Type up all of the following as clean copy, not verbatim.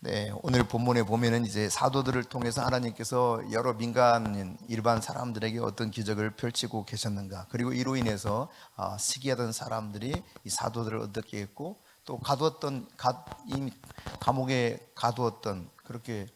네, 오늘 본문에 보면은 이제 사도들을 통해서 하나님께서 여러 민간인, 일반 사람들에게 어떤 기적을 펼치고 계셨는가, 그리고 이로 인해서 시기하던 사람들이 이 사도들을 어떻게 했고, 또 이미 감옥에 가두었던 그렇게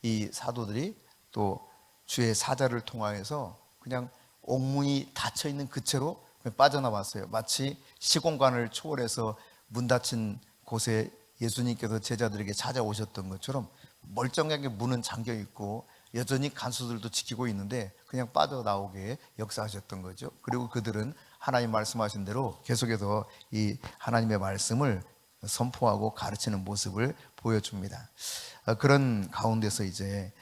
이 사도들이 또 주의 사자를 통하여서 그냥 옥문이 닫혀 있는 그 채로 빠져나왔어요. 마치 시공간을 초월해서 문 닫힌 곳에 예수님께서 제자들에게 찾아오셨던 것처럼 멀쩡하게 문은 잠겨 있고 여전히 간수들도 지키고 있는데 그냥 빠져나오게 역사하셨던 거죠. 그리고 그들은 하나님 말씀하신 대로 계속해서 이 하나님의 말씀을 선포하고 가르치는 모습을 보여줍니다. 그런 가운데서 이제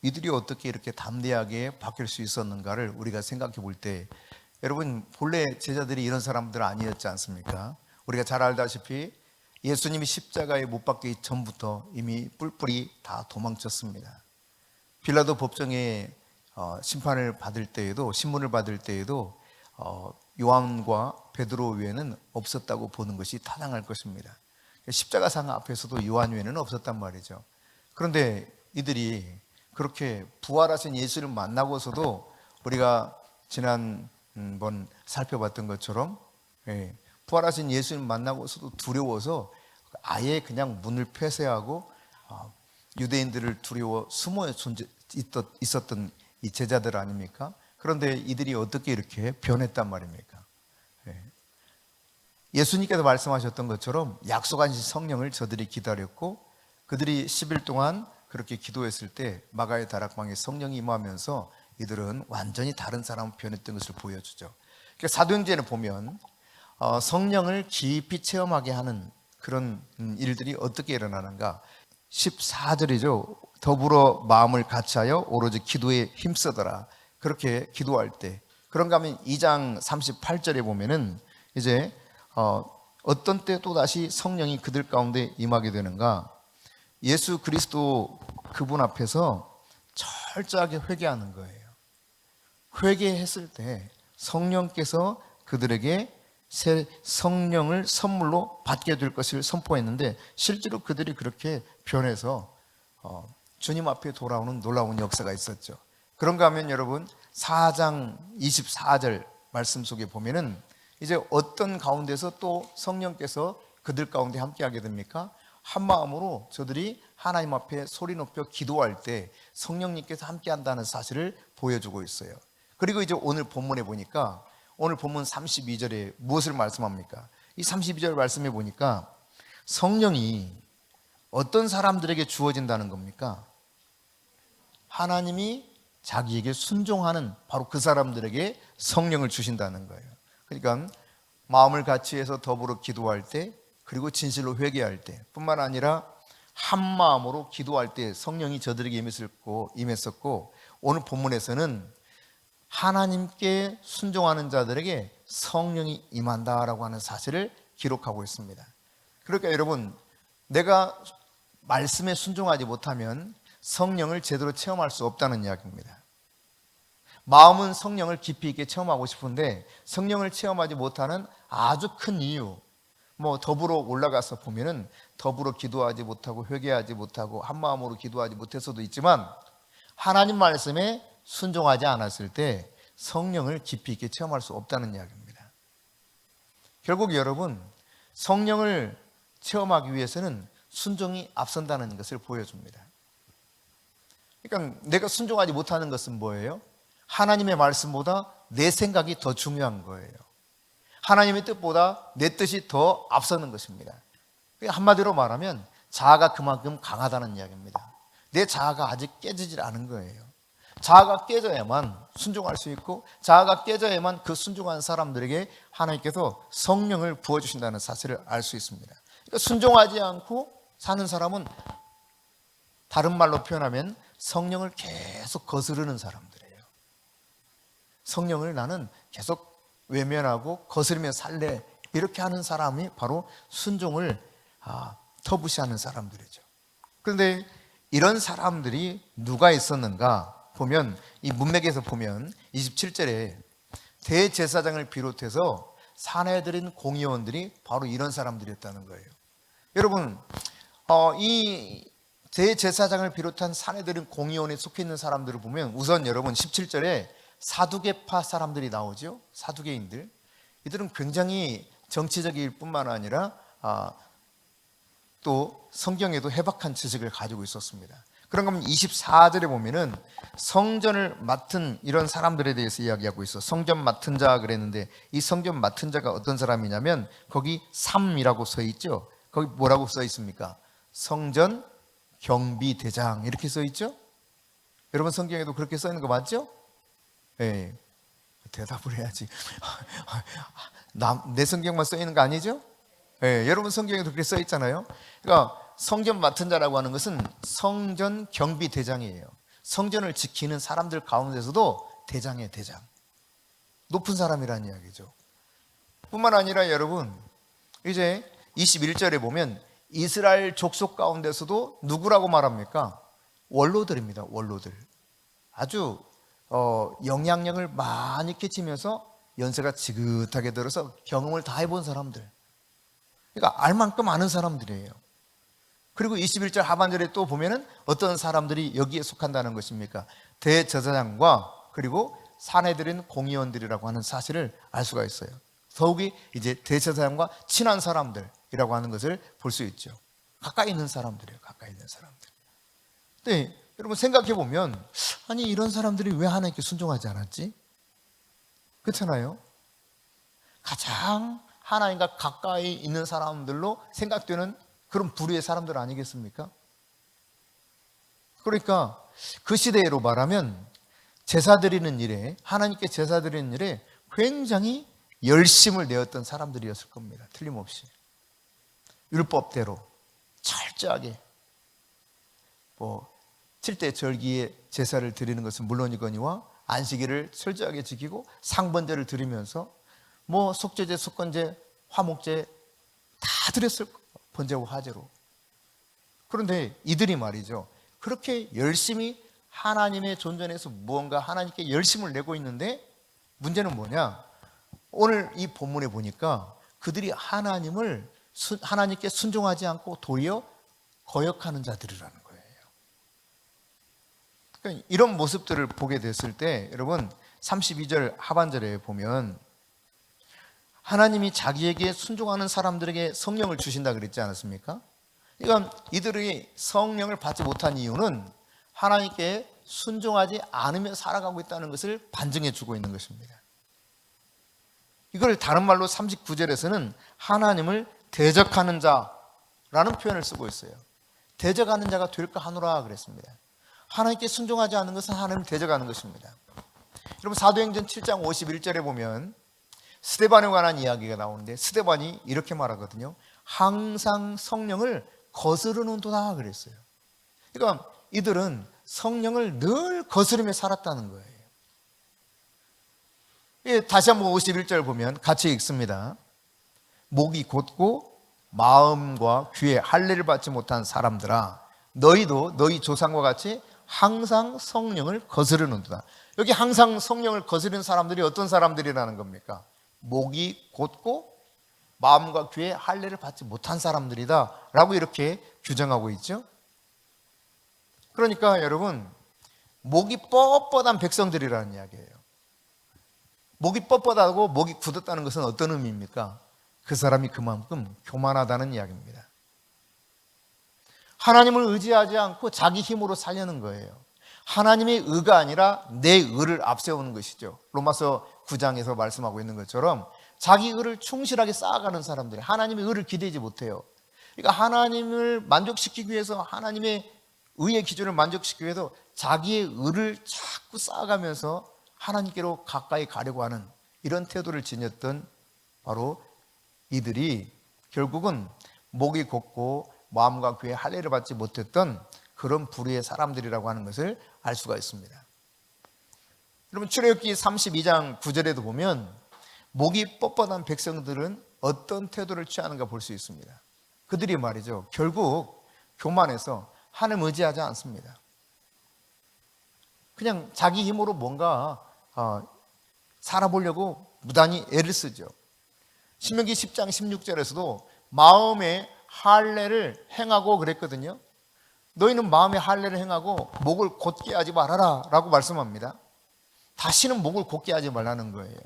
이들이 어떻게 이렇게 담대하게 바뀔 수 있었는가를 우리가 생각해 볼 때, 여러분 본래 제자들이 이런 사람들 아니었지 않습니까? 우리가 잘 알다시피 예수님이 십자가에 못 박기 전부터 이미 뿔뿔이 다 도망쳤습니다. 빌라도 법정에 심판을 받을 때에도, 신문을 받을 때에도 요한과 베드로 외에는 없었다고 보는 것이 타당할 것입니다. 십자가상 앞에서도 요한 외에는 없었단 말이죠. 그런데 이들이 그렇게 부활하신 예수를 만나고서도 우리가 지난번 살펴봤던 것처럼 부활하신 예수를 만나고서도 두려워서 아예 그냥 문을 폐쇄하고 유대인들을 두려워 숨어 있었던 이 제자들 아닙니까? 그런데 이들이 어떻게 이렇게 변했단 말입니까? 예수님께서 말씀하셨던 것처럼 약속하신 성령을 저들이 기다렸고, 그들이 10일 동안 그렇게 기도했을 때 마가의 다락방에 성령이 임하면서 이들은 완전히 다른 사람 변했던 것을 보여주죠. 그러니까 사도행전에 보면 성령을 깊이 체험하게 하는 그런 일들이 어떻게 일어나는가? 14절이죠. 더불어 마음을 같이하여 오로지 기도에 힘쓰더라. 그렇게 기도할 때. 그런가 하면 2장 38절에 보면은 이제 어떤 때 또다시 성령이 그들 가운데 임하게 되는가? 예수 그리스도 그분 앞에서 철저하게 회개하는 거예요. 회개했을 때 성령께서 그들에게 새 성령을 선물로 받게 될 것을 선포했는데, 실제로 그들이 그렇게 변해서 주님 앞에 돌아오는 놀라운 역사가 있었죠. 그런가 하면 여러분 4장 24절 말씀 속에 보면은 이제 어떤 가운데서 또 성령께서 그들 가운데 함께하게 됩니까? 한 마음으로 저들이 하나님 앞에 소리 높여 기도할 때 성령님께서 함께한다는 사실을 보여주고 있어요. 그리고 이제 오늘 본문에 보니까, 오늘 본문 32절에 무엇을 말씀합니까? 이 32절 말씀에 보니까 성령이 어떤 사람들에게 주어진다는 겁니까? 하나님이 자기에게 순종하는 바로 그 사람들에게 성령을 주신다는 거예요. 그러니까 마음을 같이해서 더불어 기도할 때, 그리고 진실로 회개할 때 뿐만 아니라 한 마음으로 기도할 때 성령이 저들에게 임했었고, 오늘 본문에서는 하나님께 순종하는 자들에게 성령이 임한다라고 하는 사실을 기록하고 있습니다. 그러니까 여러분, 내가 말씀에 순종하지 못하면 성령을 제대로 체험할 수 없다는 이야기입니다. 마음은 성령을 깊이 있게 체험하고 싶은데 성령을 체험하지 못하는 아주 큰 이유, 더불어 올라가서 보면은 더불어 기도하지 못하고 회개하지 못하고 한 마음으로 기도하지 못해서도 있지만, 하나님 말씀에 순종하지 않았을 때 성령을 깊이 있게 체험할 수 없다는 이야기입니다. 결국 여러분, 성령을 체험하기 위해서는 순종이 앞선다는 것을 보여줍니다. 그러니까 내가 순종하지 못하는 것은 뭐예요? 하나님의 말씀보다 내 생각이 더 중요한 거예요. 하나님의 뜻보다 내 뜻이 더 앞서는 것입니다. 한마디로 말하면 자아가 그만큼 강하다는 이야기입니다. 내 자아가 아직 깨지질 않은 거예요. 자아가 깨져야만 순종할 수 있고, 자아가 깨져야만 그 순종한 사람들에게 하나님께서 성령을 부어주신다는 사실을 알 수 있습니다. 그러니까 순종하지 않고 사는 사람은, 다른 말로 표현하면 성령을 계속 거스르는 사람들이에요. 성령을 나는 계속 외면하고 거스르며 살래, 이렇게 하는 사람이 바로 순종을 터부시하는 사람들이죠. 그런데 이런 사람들이 누가 있었는가 보면, 이 문맥에서 보면 27절에 대제사장을 비롯해서 사내들인 공의원들이 바로 이런 사람들이었다는 거예요. 여러분, 이 대제사장을 비롯한 사내들은 공의원에 속해 있는 사람들을 보면 우선 여러분 17절에 사두개파 사람들이 나오죠. 사두개인들. 이들은 굉장히 정치적일 뿐만 아니라 또 성경에도 해박한 지식을 가지고 있었습니다. 그런가 하면 24절에 보면은 성전을 맡은 이런 사람들에 대해서 이야기하고 있어. 성전 맡은 자 그랬는데 이 성전 맡은 자가 어떤 사람이냐면 거기 3이라고 써 있죠. 거기 뭐라고 써 있습니까? 성전 경비대장 이렇게 써 있죠. 여러분 성경에도 그렇게 써 있는 거 맞죠? 네. 대답을 해야지. 내 성경만 써 있는 거 아니죠? 네. 여러분 성경에도 그렇게 써 있잖아요. 그러니까 성전 맡은 자라고 하는 것은 성전 경비대장이에요. 성전을 지키는 사람들 가운데서도 대장이에요. 대장. 높은 사람이라는 이야기죠. 뿐만 아니라 여러분 이제 21절에 보면 이스라엘 족속 가운데서도 누구라고 말합니까? 원로들입니다. 원로들. 아주 영향력을 많이 끼치면서 연세가 지긋하게 들어서 경험을 다 해본 사람들. 그러니까 알 만큼 아는 사람들이에요. 그리고 21절 하반절에 또 보면은 어떤 사람들이 여기에 속한다는 것입니까? 대제사장과 그리고 사내들인 공의원들이라고 하는 사실을 알 수가 있어요. 더욱이 이제 대제사장과 친한 사람들이라고 하는 것을 볼 수 있죠. 가까이 있는 사람들이에요. 가까이 있는 사람들. 네, 여러분 생각해 보면 아니 이런 사람들이 왜 하나님께 순종하지 않았지? 그렇잖아요. 가장 하나님과 가까이 있는 사람들로 생각되는 그런 부류의 사람들 아니겠습니까? 그러니까 그 시대로 말하면 제사 드리는 일에 하나님께 제사 드리는 일에 굉장히 열심을 내었던 사람들이었을 겁니다. 틀림없이 율법대로 철저하게 7대 절기에 제사를 드리는 것은 물론이거니와 안식일을 철저하게 지키고 상번제를 드리면서 속죄제, 속건제, 화목제 다 드렸을 거예요. 번제와 화제로. 그런데 이들이 말이죠. 그렇게 열심히 하나님의 존전에서 무언가 하나님께 열심을 내고 있는데 문제는 뭐냐? 오늘 이 본문에 보니까 그들이 하나님께 순종하지 않고 도리어 거역하는 자들이라는 거예요. 그러니까 이런 모습들을 보게 됐을 때 여러분 32절 하반절에 보면 하나님이 자기에게 순종하는 사람들에게 성령을 주신다 그랬지 않았습니까? 그러니까 이들이 성령을 받지 못한 이유는 하나님께 순종하지 않으며 살아가고 있다는 것을 반증해 주고 있는 것입니다. 이걸 다른 말로 39절에서는 하나님을 대적하는 자라는 표현을 쓰고 있어요. 대적하는 자가 될까 하노라 그랬습니다. 하나님께 순종하지 않는 것은 하나님을 대적하는 것입니다. 여러분 사도행전 7장 51절에 보면 스데반에 관한 이야기가 나오는데 스데반이 이렇게 말하거든요. 항상 성령을 거스르는도다 그랬어요. 그러니까 이들은 성령을 늘 거스르며 살았다는 거예요. 다시 한번 51절 보면 같이 읽습니다. 목이 곧고 마음과 귀에 할례를 받지 못한 사람들아 너희도 너희 조상과 같이 항상 성령을 거스르는도다. 여기 항상 성령을 거스르는 사람들이 어떤 사람들이라는 겁니까? 목이 곧고 마음과 귀에 할례를 받지 못한 사람들이다 라고 이렇게 규정하고 있죠. 그러니까 여러분 목이 뻣뻣한 백성들이라는 이야기예요. 목이 뻣뻣하고 목이 굳었다는 것은 어떤 의미입니까? 그 사람이 그만큼 교만하다는 이야기입니다. 하나님을 의지하지 않고 자기 힘으로 살려는 거예요. 하나님의 의가 아니라 내 의를 앞세우는 것이죠. 로마서 9장에서 말씀하고 있는 것처럼 자기 의를 충실하게 쌓아가는 사람들이 하나님의 의를 기대지 못해요. 그러니까 하나님을 만족시키기 위해서 하나님의 의의 기준을 만족시키기 위해서 자기의 의를 자꾸 쌓아가면서 하나님께로 가까이 가려고 하는 이런 태도를 지녔던 바로 이들이 결국은 목이 곧고 마음과 귀에 할례를 받지 못했던 그런 부류의 사람들이라고 하는 것을 알 수가 있습니다. 여러분 출애굽기 32장 9절에도 보면 목이 뻣뻣한 백성들은 어떤 태도를 취하는가 볼 수 있습니다. 그들이 말이죠. 결국 교만해서 하나님 의지하지 않습니다. 그냥 자기 힘으로 뭔가 살아보려고 무단히 애를 쓰죠. 신명기 10장 16절에서도 마음에 할례를 행하고 그랬거든요. 너희는 마음의 할례를 행하고 목을 곧게 하지 말아라 라고 말씀합니다. 다시는 목을 곧게 하지 말라는 거예요.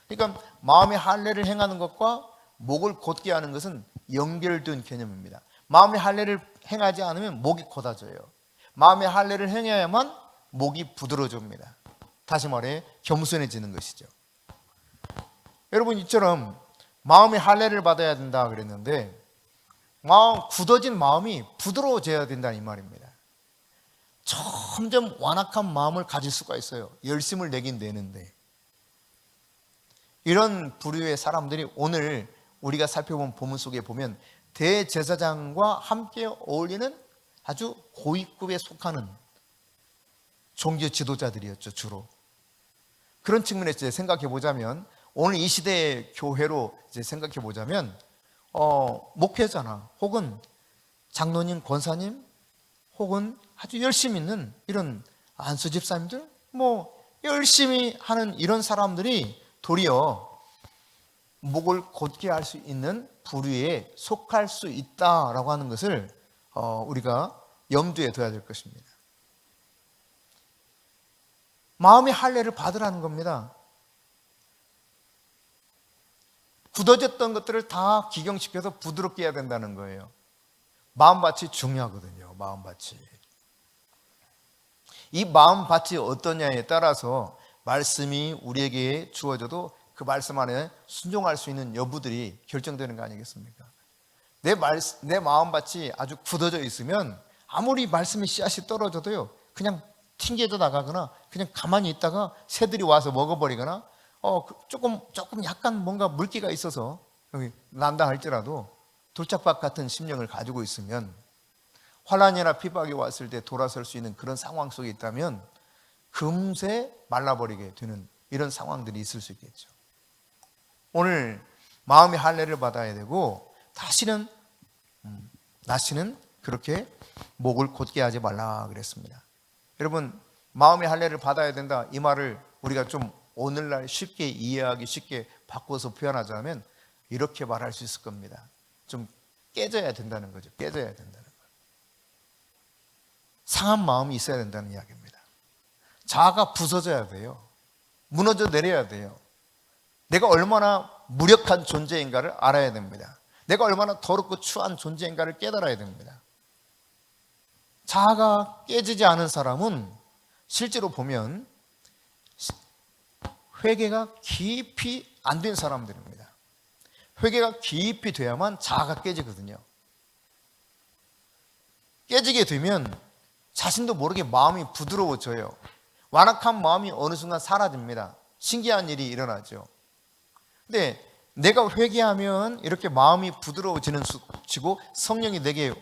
그러니까 마음의 할례를 행하는 것과 목을 곧게 하는 것은 연결된 개념입니다. 마음의 할례를 행하지 않으면 목이 곧아져요. 마음의 할례를 행해야만 목이 부드러워집니다. 다시 말해 겸손해지는 것이죠. 여러분, 이처럼 마음의 할례를 받아야 된다 그랬는데 굳어진 마음이 부드러워져야 된다 이 말입니다. 점점 완악한 마음을 가질 수가 있어요. 열심을 내긴 내는데. 이런 부류의 사람들이 오늘 우리가 살펴본 본문 속에 보면 대제사장과 함께 어울리는 아주 고위급에 속하는 종교 지도자들이었죠, 주로. 그런 측면에서 생각해 보자면 오늘 이 시대의 교회로 생각해 보자면 목회자나 혹은 장로님, 권사님 혹은 아주 열심히 있는 이런 안수 집사님들 열심히 하는 이런 사람들이 도리어 목을 곧게 할 수 있는 부류에 속할 수 있다라고 하는 것을 우리가 염두에 둬야 될 것입니다. 마음의 할례를 받으라는 겁니다. 굳어졌던 것들을 다 기경시켜서 부드럽게 해야 된다는 거예요. 마음밭이 중요하거든요. 마음밭이. 이 마음밭이 어떠냐에 따라서 말씀이 우리에게 주어져도 그 말씀 안에 순종할 수 있는 여부들이 결정되는 거 아니겠습니까? 내 마음밭이 아주 굳어져 있으면 아무리 말씀의 씨앗이 떨어져도요, 그냥 튕겨져 나가거나 그냥 가만히 있다가 새들이 와서 먹어버리거나 조금 약간 뭔가 물기가 있어서 난다 할지라도 돌짝밭 같은 심령을 가지고 있으면 환난이나 핍박이 왔을 때 돌아설 수 있는 그런 상황 속에 있다면 금세 말라버리게 되는 이런 상황들이 있을 수 있겠죠. 오늘 마음의 할례를 받아야 되고 다시는 그렇게 목을 곧게 하지 말라 그랬습니다. 여러분, 마음의 할례를 받아야 된다 이 말을 우리가 좀 오늘날 쉽게 이해하기 쉽게 바꿔서 표현하자면 이렇게 말할 수 있을 겁니다. 좀 깨져야 된다는 거죠. 깨져야 된다는 거예요. 상한 마음이 있어야 된다는 이야기입니다. 자아가 부서져야 돼요. 무너져 내려야 돼요. 내가 얼마나 무력한 존재인가를 알아야 됩니다. 내가 얼마나 더럽고 추한 존재인가를 깨달아야 됩니다. 자아가 깨지지 않은 사람은 실제로 보면 회개가 깊이 안 된 사람들입니다. 회개가 깊이 돼야만 자아가 깨지거든요. 깨지게 되면 자신도 모르게 마음이 부드러워져요. 완악한 마음이 어느 순간 사라집니다. 신기한 일이 일어나죠. 근데 내가 회개하면 이렇게 마음이 부드러워지는 수치고 성령이 내게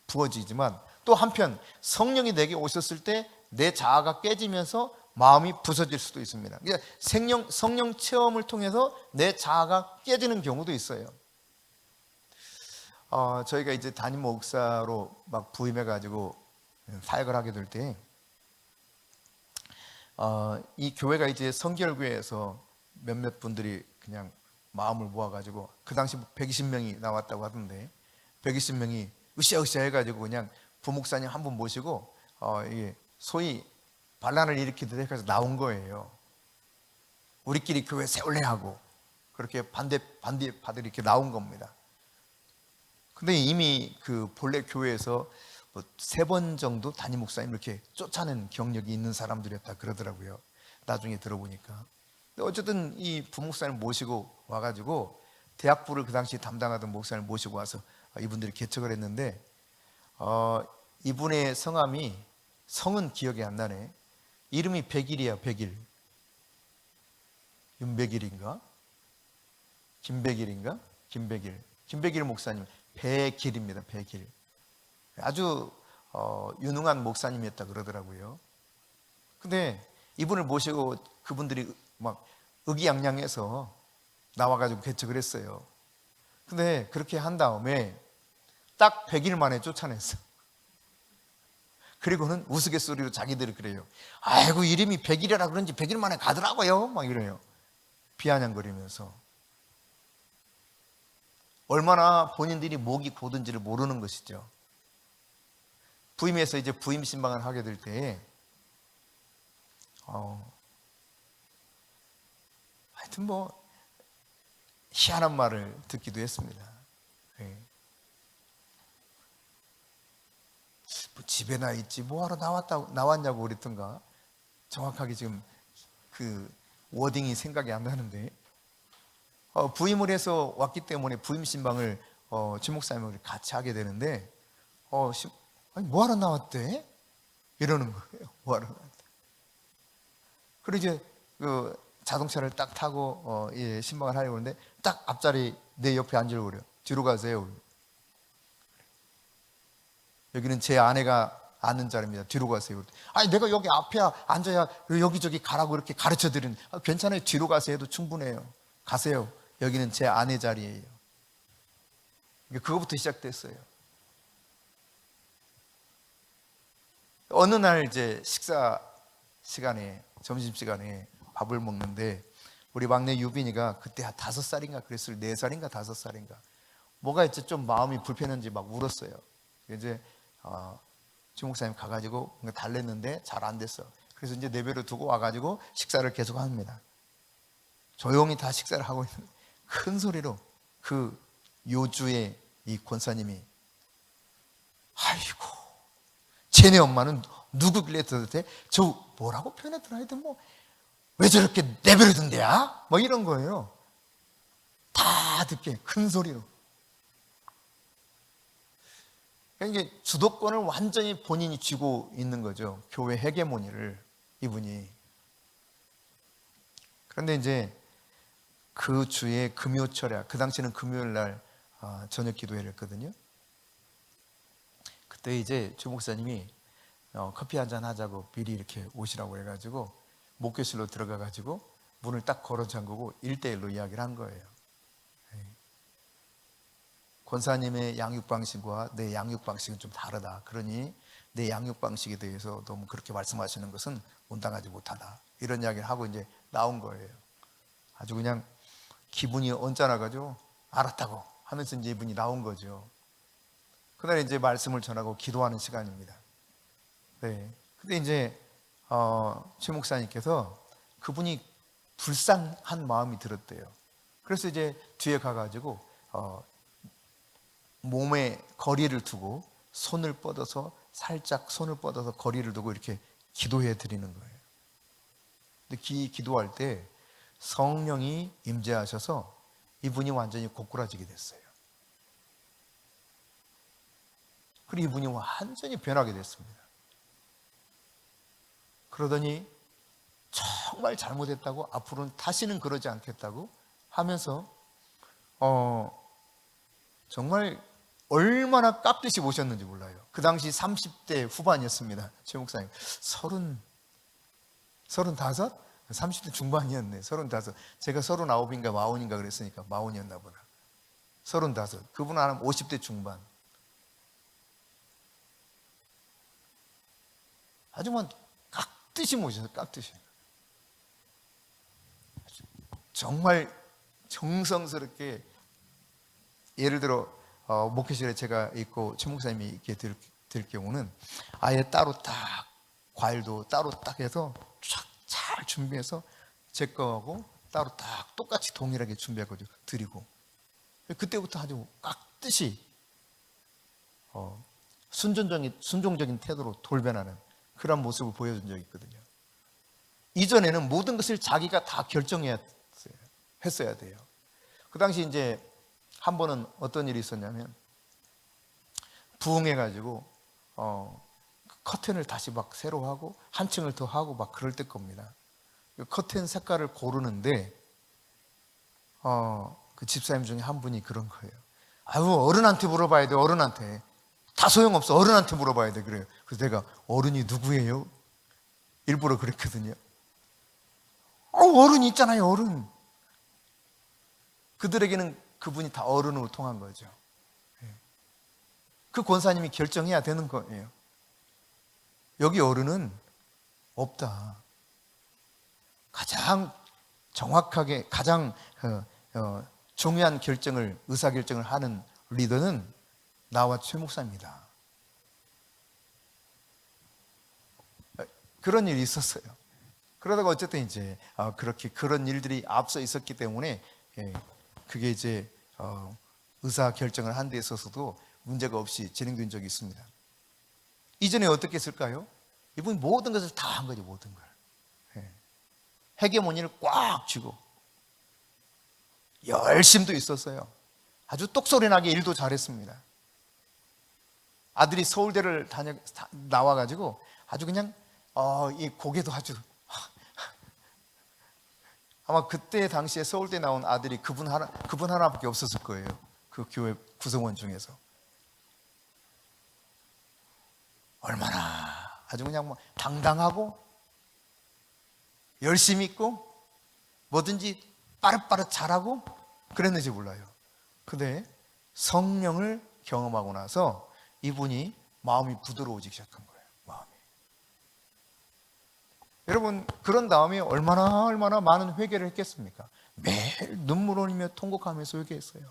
부어지지만 또 한편 성령이 내게 오셨을 때 내 자아가 깨지면서 마음이 부서질 수도 있습니다. 그러니까 성령 체험을 통해서 내 자아가 깨지는 경우도 있어요. 저희가 이제 담임 목사로 막 부임해가지고 사역을 하게 될 때, 이 교회가 이제 성결교회에서 몇몇 분들이 그냥 마음을 모아가지고 그 당시 120명이 나왔다고 하던데 120명이 으쌰으쌰 해가지고 그냥 부목사님 한 분 모시고 이게 소위 반란을 일으키듯 해서 나온 거예요. 우리끼리 교회 세울래 하고 그렇게 반대파들이 이렇게 나온 겁니다. 근데 이미 그 본래 교회에서 3번 정도 담임 목사님 이렇게 쫓아낸 경력이 있는 사람들이었다 그러더라고요. 나중에 들어보니까. 어쨌든 이 부목사님 모시고 와가지고 대학부를 그 당시 담당하던 목사님 모시고 와서 이분들이 개척을 했는데 이분의 성은 기억이 안 나네. 이름이 백일이야. 백일. 윤백일인가? 김백일인가? 김백일 목사님. 백일입니다. 백일. 아주 유능한 목사님이었다 그러더라고요. 근데 이분을 모시고 그분들이 막 의기양양해서 나와가지고 개척을 했어요. 근데 그렇게 한 다음에 딱 100일 만에 쫓아냈어. 그리고는 우스갯소리로 자기들이 그래요. 아이고 이름이 100일이라 그런지 100일 만에 가더라고요. 막 이래요. 비아냥거리면서. 얼마나 본인들이 목이 고든지를 모르는 것이죠. 부임해서 이제 부임 신방을 하게 될 때에 하여튼 뭐 희한한 말을 듣기도 했습니다. 예. 뭐 집에나 있지 뭐하러 나왔냐고 그랬던가. 정확하게 지금 그 워딩이 생각이 안 나는데 부임을 해서 왔기 때문에 부임 신방을 최 목사님을 같이 하게 되는데 아니 뭐하러 나왔대? 이러는 거예요. 뭐하러 나왔대? 그리고 이제 그 자동차를 딱 타고 신방을 하려고 하는데 딱 앞자리 내 옆에 앉으려고 그래요. 뒤로 가세요. 여기는 제 아내가 앉는 자리입니다. 뒤로 가세요. 아니 내가 여기 앞에 앉아야 여기저기 가라고 이렇게 가르쳐 드리는. 괜찮아요. 뒤로 가세요 해도 충분해요. 가세요. 여기는 제 아내 자리예요. 그거부터 시작됐어요. 어느 날 이제 식사 시간에 점심시간에 밥을 먹는데 우리 막내 유빈이가 그때 한 5살인가 그랬을 4살인가 5살인가 뭐가 이제 좀 마음이 불편한지 막 울었어요. 이제 최 목사님 가가지고 달랬는데 잘 안 됐어. 그래서 이제 내버려 두고 와가지고 식사를 계속 합니다. 조용히 다 식사를 하고 있는 큰 소리로 그 요주의 이 권사님이 아이고 쟤네 엄마는 누구길래 도대체 저 뭐라고 표현했더라 하여튼 뭐 왜 저렇게 내버려 둔대야? 뭐 이런 거예요. 다 듣게 큰 소리로. 그러니까 이게 주도권을 완전히 본인이 쥐고 있는 거죠. 교회 헤게모니를 이분이. 그런데 이제 그 주에 금요철야, 그 당시는 금요일 날 저녁 기도회를 했거든요. 그때 이제 최 목사님이 커피 한잔 하자고 미리 이렇게 오시라고 해가지고 목교실로 들어가가지고 문을 딱 걸어 잠그고 1대1로 이야기를 한 거예요. 권사님의 양육 방식과 내 양육 방식은 좀 다르다. 그러니 내 양육 방식에 대해서 너무 그렇게 말씀하시는 것은 온당하지 못하다. 이런 이야기를 하고 이제 나온 거예요. 아주 그냥 기분이 언짢아가지고 알았다고 하면서 이제 이분이 나온 거죠. 그날 이제 말씀을 전하고 기도하는 시간입니다. 네. 근데 이제 최 목사님께서 그분이 불쌍한 마음이 들었대요. 그래서 이제 뒤에 가가지고 몸에 거리를 두고 손을 뻗어서 살짝 손을 뻗어서 거리를 두고 이렇게 기도해 드리는 거예요. 근데 기도할 때 성령이 임재하셔서 이분이 완전히 고꾸라지게 됐어요. 그리고 이분이 완전히 변하게 됐습니다. 그러더니 정말 잘못했다고 앞으로는 다시는 그러지 않겠다고 하면서 정말 얼마나 깍듯이 모셨는지 몰라요. 그 당시 30대 후반이었습니다. 최 목사님 35? 30대 중반이었네. 35. 제가 39인가 40인가 그랬으니까 40이었나 보다. 35. 그분은 한 50대 중반. 아주 뭐 깍듯이 모셨어요. 깍듯이. 정말 정성스럽게 예를 들어 목회실에 제가 있고 최 목사님이 있게 될 경우는 아예 따로 딱 과일도 따로 딱 해서 잘 준비해서 제 거하고 따로 딱 똑같이 동일하게 준비하고 드리고 그때부터 아주 깍듯이 순종적인 태도로 돌변하는 그런 모습을 보여준 적이 있거든요. 이전에는 모든 것을 자기가 다 했어야 돼요. 그 당시 이제 한 번은 어떤 일이 있었냐면 부흥해가지고 커튼을 다시 막 새로 하고 한 층을 더 하고 막 그럴 때 겁니다. 커튼 색깔을 고르는데 그 집사님 중에 한 분이 그런 거예요. 아유 어른한테 물어봐야 돼. 어른한테 다 소용없어. 어른한테 물어봐야 돼. 그래요. 그래서 내가 어른이 누구예요? 일부러 그랬거든요. 어른이 있잖아요. 어른. 그들에게는 그분이 다 어른으로 통한 거죠. 그 권사님이 결정해야 되는 거예요. 여기 어른은 없다. 가장 정확하게 가장 중요한 의사결정을 하는 리더는 나와 최 목사입니다. 그런 일이 있었어요. 그러다가 어쨌든 이제 그렇게 그런 일들이 앞서 있었기 때문에 그게 이제 의사결정을 하는 데 있어서도 문제가 없이 진행된 적이 있습니다. 이전에 어떻게 했을까요? 이분이 모든 것을 다 한 거죠. 모든 걸. 헤게모니를 꽉 쥐고 열심도 있었어요. 아주 똑소리 나게 일도 잘했습니다. 아들이 서울대를 나와가지고 아주 그냥 이 고개도 아주 아마 그때 당시에 서울대 나온 아들이 그분 하나밖에 없었을 거예요. 그 교회 구성원 중에서. 얼마나 아주 그냥 뭐 당당하고 열심히 있고 뭐든지 빠릇빠릇 잘하고 그랬는지 몰라요. 근데 성령을 경험하고 나서 이분이 마음이 부드러워지기 시작한 거예요. 마음이. 여러분, 그런 다음에 얼마나 많은 회개를 했겠습니까? 매일 눈물 흘리며 통곡하면서 회개했어요.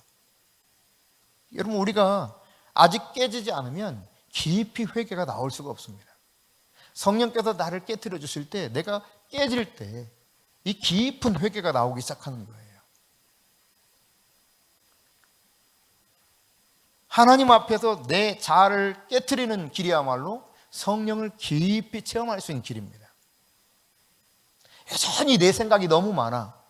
여러분, 우리가 아직 깨지지 않으면 깊이 회개가 나올 수가 없습니다. 성령께서 나를 깨트려 주실 때, 내가 깨질 때 이 깊은 회개가 나오기 시작하는 거예요. 하나님 앞에서 내 자아를 깨트리는 길이야말로 성령을 깊이 체험할 수 있는 길입니다. 여전히 내 생각이 너무 많아.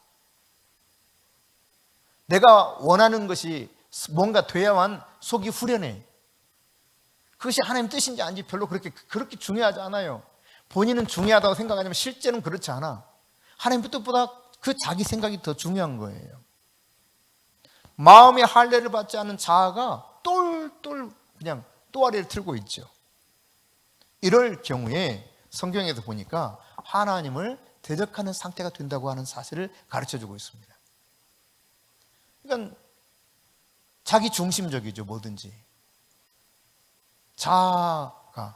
내가 원하는 것이 뭔가 돼야만 속이 후련해. 그것이 하나님 뜻인지 아닌지 별로 그렇게 중요하지 않아요. 본인은 중요하다고 생각하지만 실제는 그렇지 않아. 하나님 뜻보다 그 자기 생각이 더 중요한 거예요. 마음의 할례를 받지 않은 자아가 똘똘 그냥 또아리를 틀고 있죠. 이럴 경우에 성경에서 보니까 하나님을 대적하는 상태가 된다고 하는 사실을 가르쳐주고 있습니다. 그러니까 자기 중심적이죠. 뭐든지. 자아가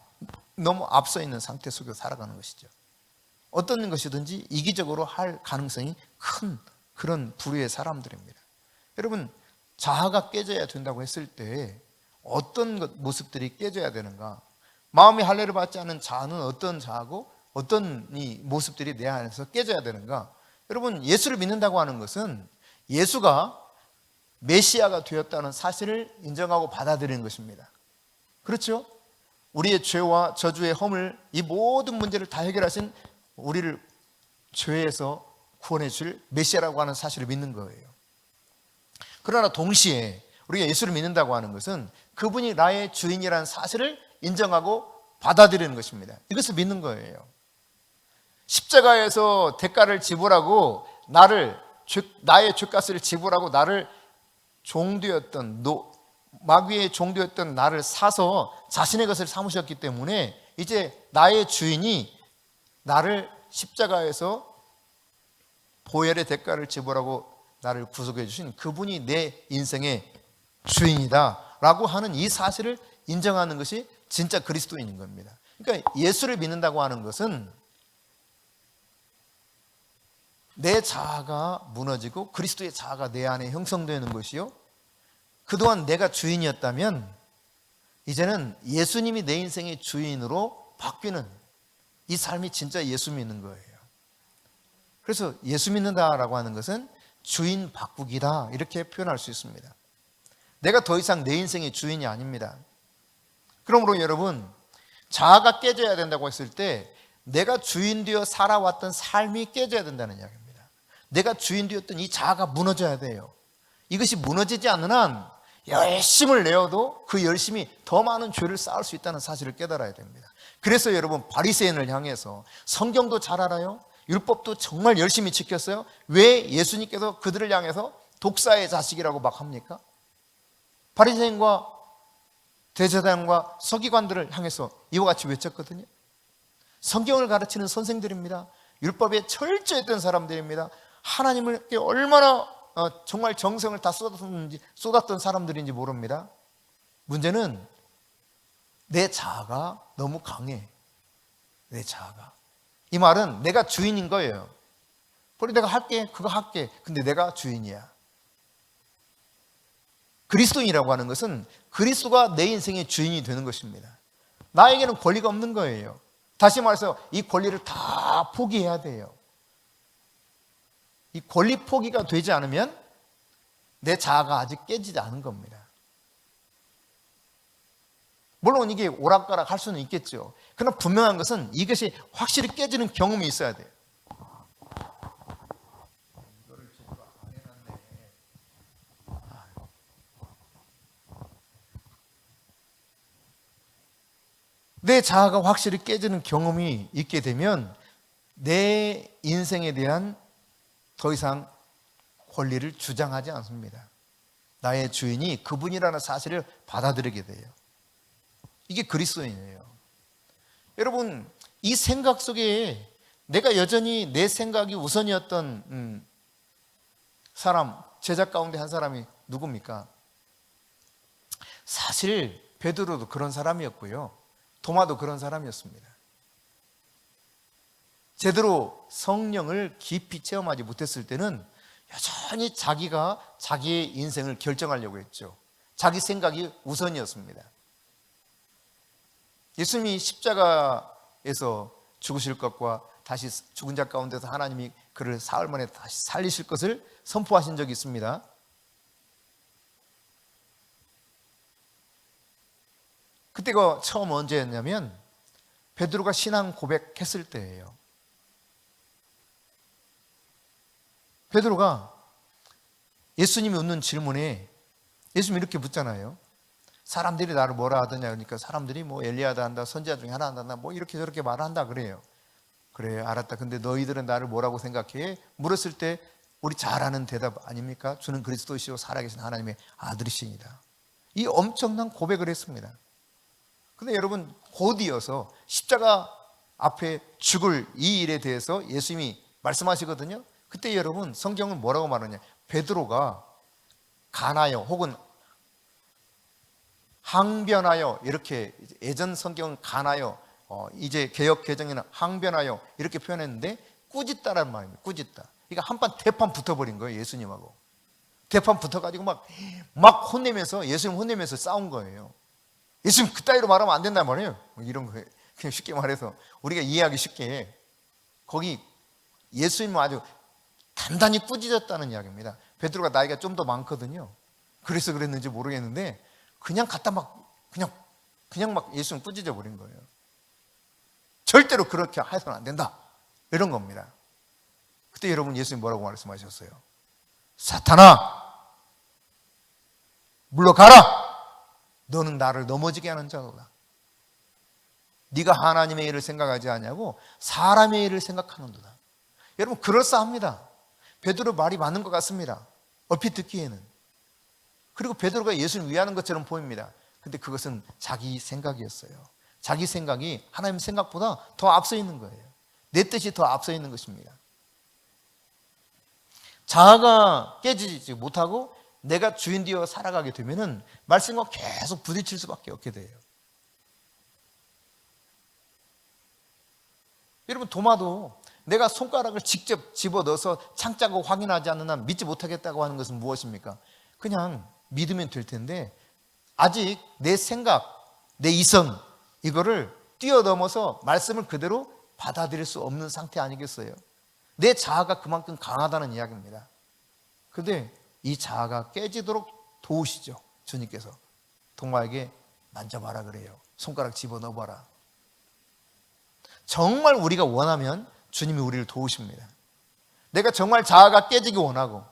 너무 앞서 있는 상태 속에서 살아가는 것이죠. 어떤 것이든지 이기적으로 할 가능성이 큰 그런 부류의 사람들입니다. 여러분, 자아가 깨져야 된다고 했을 때 어떤 모습들이 깨져야 되는가? 마음의 할례를 받지 않은 자아는 어떤 자아고 어떤 이 모습들이 내 안에서 깨져야 되는가? 여러분, 예수를 믿는다고 하는 것은 예수가 메시아가 되었다는 사실을 인정하고 받아들이는 것입니다. 그렇죠? 우리의 죄와 저주의 허물, 이 모든 문제를 다 해결하신 우리를 죄에서 구원해 줄 메시아라고 하는 사실을 믿는 거예요. 그러나 동시에 우리가 예수를 믿는다고 하는 것은 그분이 나의 주인이라는 사실을 인정하고 받아들이는 것입니다. 이것을 믿는 거예요. 십자가에서 대가를 지불하고 나의 죄값을 지불하고 나를 종되었던 마귀의 종되었던 나를 사서 자신의 것을 삼으셨기 때문에 이제 나의 주인이 나를 십자가에서 보혈의 대가를 지불하고 나를 구속해 주신 그분이 내 인생의 주인이다 라고 하는 이 사실을 인정하는 것이 진짜 그리스도인인 겁니다. 그러니까 예수를 믿는다고 하는 것은 내 자아가 무너지고 그리스도의 자아가 내 안에 형성되는 것이요, 그동안 내가 주인이었다면 이제는 예수님이 내 인생의 주인으로 바뀌는 이 삶이 진짜 예수 믿는 거예요. 그래서 예수 믿는다라고 하는 것은 주인 바꾸기다 이렇게 표현할 수 있습니다. 내가 더 이상 내 인생의 주인이 아닙니다. 그러므로 여러분, 자아가 깨져야 된다고 했을 때 내가 주인 되어 살아왔던 삶이 깨져야 된다는 이야기입니다. 내가 주인 되었던 이 자아가 무너져야 돼요. 이것이 무너지지 않는 한 열심을 내어도 그 열심이 더 많은 죄를 쌓을 수 있다는 사실을 깨달아야 됩니다. 그래서 여러분, 바리새인을 향해서 성경도 잘 알아요. 율법도 정말 열심히 지켰어요. 왜 예수님께서 그들을 향해서 독사의 자식이라고 막 합니까? 바리새인과 대제사장과 서기관들을 향해서 이와 같이 외쳤거든요. 성경을 가르치는 선생들입니다. 율법에 철저했던 사람들입니다. 하나님을 얼마나 정말 정성을 다 쏟았던 사람들인지 모릅니다. 문제는 내 자아가 너무 강해. 내 자아가. 이 말은 내가 주인인 거예요. 그래, 내가 할게, 그거 할게. 근데 내가 주인이야. 그리스도인이라고 하는 것은 그리스도가 내 인생의 주인이 되는 것입니다. 나에게는 권리가 없는 거예요. 다시 말해서 이 권리를 다 포기해야 돼요. 이 권리 포기가 되지 않으면 내 자아가 아직 깨지지 않은 겁니다. 물론 이게 오락가락 할 수는 있겠죠. 그러나 분명한 것은 이것이 확실히 깨지는 경험이 있어야 돼요. 내 자아가 확실히 깨지는 경험이 있게 되면 내 인생에 대한 더 이상 권리를 주장하지 않습니다. 나의 주인이 그분이라는 사실을 받아들이게 돼요. 이게 그리스도인이에요. 여러분, 이 생각 속에 내가 여전히 내 생각이 우선이었던 사람, 제자 가운데 한 사람이 누굽니까? 사실 베드로도 그런 사람이었고요. 도마도 그런 사람이었습니다. 제대로 성령을 깊이 체험하지 못했을 때는 여전히 자기가 자기의 인생을 결정하려고 했죠. 자기 생각이 우선이었습니다. 예수님이 십자가에서 죽으실 것과 다시 죽은 자 가운데서 하나님이 그를 사흘 만에 다시 살리실 것을 선포하신 적이 있습니다. 그때가 처음 언제였냐면 베드로가 신앙 고백했을 때예요. 베드로가 예수님이 묻는 질문에 예수님이 이렇게 묻잖아요. 사람들이 나를 뭐라 하더냐 그러니까 사람들이 뭐 엘리야다 한다, 선지자 중에 하나 한다, 뭐 이렇게 저렇게 말한다 그래요. 그래, 알았다. 근데 너희들은 나를 뭐라고 생각해? 물었을 때 우리 잘 아는 대답 아닙니까? 주는 그리스도시요 살아계신 하나님의 아들이시니다. 이 엄청난 고백을 했습니다. 근데 여러분, 곧이어서 십자가 앞에 죽을 이 일에 대해서 예수님이 말씀하시거든요. 그때 여러분, 성경은 뭐라고 말하냐? 베드로가 가나요 혹은 항변하여, 이렇게 예전 성경은 가나요, 이제 개역 개정에는 항변하여 이렇게 표현했는데 꾸짖다라는 말입니다. 꾸짖다. 그러니까 한판 대판 붙어버린 거예요. 예수님하고 대판 붙어가지고 막 혼내면서, 예수님 혼내면서 싸운 거예요. 예수님 그따위로 말하면 안 된단 말이에요. 이런 거 그냥 쉽게 말해서 우리가 이해하기 쉽게, 거기 예수님은 아주 단단히 꾸짖었다는 이야기입니다. 베드로가 나이가 좀 더 많거든요. 그래서 그랬는지 모르겠는데 그냥 갖다 그냥 막 예수님 꾸짖어 버린 거예요. 절대로 그렇게 해서는 안 된다, 이런 겁니다. 그때 여러분, 예수님 뭐라고 말씀하셨어요? 사탄아, 물러가라. 너는 나를 넘어지게 하는 자로다. 네가 하나님의 일을 생각하지 않냐고 사람의 일을 생각하는도다. 여러분, 그럴싸합니다. 베드로 말이 맞는 것 같습니다. 얼핏 듣기에는. 그리고 베드로가 예수를 위하는 것처럼 보입니다. 근데 그것은 자기 생각이었어요. 자기 생각이 하나님 생각보다 더 앞서 있는 거예요. 내 뜻이 더 앞서 있는 것입니다. 자아가 깨지지 못하고 내가 주인 되어 살아가게 되면은 말씀과 계속 부딪힐 수밖에 없게 돼요. 여러분, 도마도 내가 손가락을 직접 집어넣어서 창자고 확인하지 않는 한 믿지 못하겠다고 하는 것은 무엇입니까? 그냥 믿으면 될 텐데 아직 내 생각, 내 이성, 이거를 뛰어넘어서 말씀을 그대로 받아들일 수 없는 상태 아니겠어요? 내 자아가 그만큼 강하다는 이야기입니다. 그런데 이 자아가 깨지도록 도우시죠. 주님께서 동마에게 만져봐라 그래요. 손가락 집어넣어봐라. 정말 우리가 원하면 주님이 우리를 도우십니다. 내가 정말 자아가 깨지기 원하고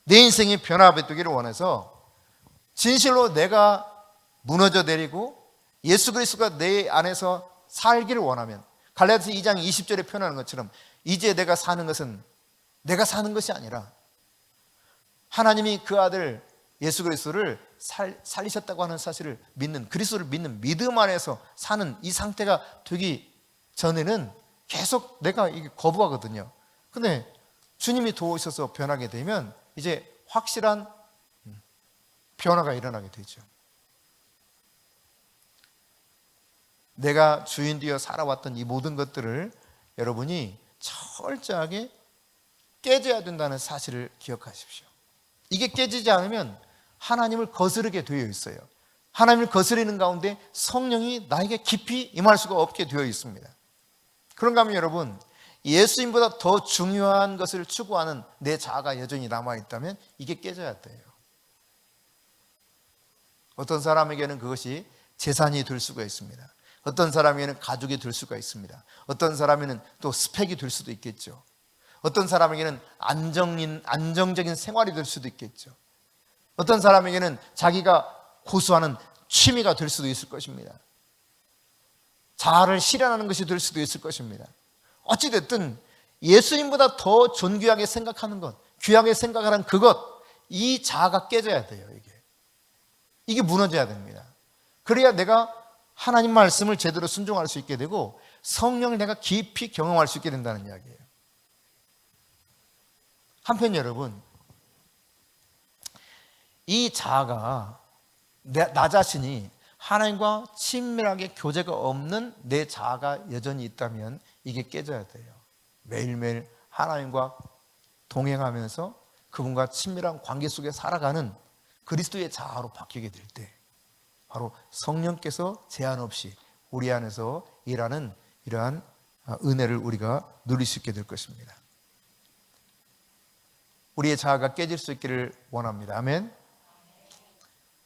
내 인생이 변화되기를 원해서 진실로 내가 무너져 내리고 예수 그리스도가 내 안에서 살기를 원하면, 갈라디아서 2장 20절에 표현하는 것처럼 이제 내가 사는 것은 내가 사는 것이 아니라 하나님이 그 아들 예수 그리스도를 살리셨다고 하는 사실을 믿는, 그리스도를 믿는 믿음 안에서 사는 이 상태가 되기 전에는 계속 내가 이게 거부하거든요. 근데 주님이 도우셔서 변하게 되면 이제 확실한 변화가 일어나게 되죠. 내가 주인 되어 살아왔던 이 모든 것들을 여러분이 철저하게 깨져야 된다는 사실을 기억하십시오. 이게 깨지지 않으면 하나님을 거스르게 되어 있어요. 하나님을 거스르는 가운데 성령이 나에게 깊이 임할 수가 없게 되어 있습니다. 그런가 하면 여러분, 예수님보다 더 중요한 것을 추구하는 내 자아가 여전히 남아있다면 이게 깨져야 돼요. 어떤 사람에게는 그것이 재산이 될 수가 있습니다. 어떤 사람에게는 가족이 될 수가 있습니다. 어떤 사람에게는 또 스펙이 될 수도 있겠죠. 어떤 사람에게는 안정적인 생활이 될 수도 있겠죠. 어떤 사람에게는 자기가 고수하는 취미가 될 수도 있을 것입니다. 자아를 실현하는 것이 될 수도 있을 것입니다. 어찌됐든 예수님보다 더 존귀하게 생각하는 것, 귀하게 생각하는 그것, 이 자아가 깨져야 돼요. 이게 무너져야 됩니다. 그래야 내가 하나님 말씀을 제대로 순종할 수 있게 되고 성령을 내가 깊이 경험할 수 있게 된다는 이야기예요. 한편 여러분, 이 자아가 나 자신이 하나님과 친밀하게 교제가 없는 내 자아가 여전히 있다면 이게 깨져야 돼요. 매일매일 하나님과 동행하면서 그분과 친밀한 관계 속에 살아가는 그리스도의 자아로 바뀌게 될 때 바로 성령께서 제한 없이 우리 안에서 일하는 이러한 은혜를 우리가 누릴 수 있게 될 것입니다. 우리의 자아가 깨질 수 있기를 원합니다. 아멘.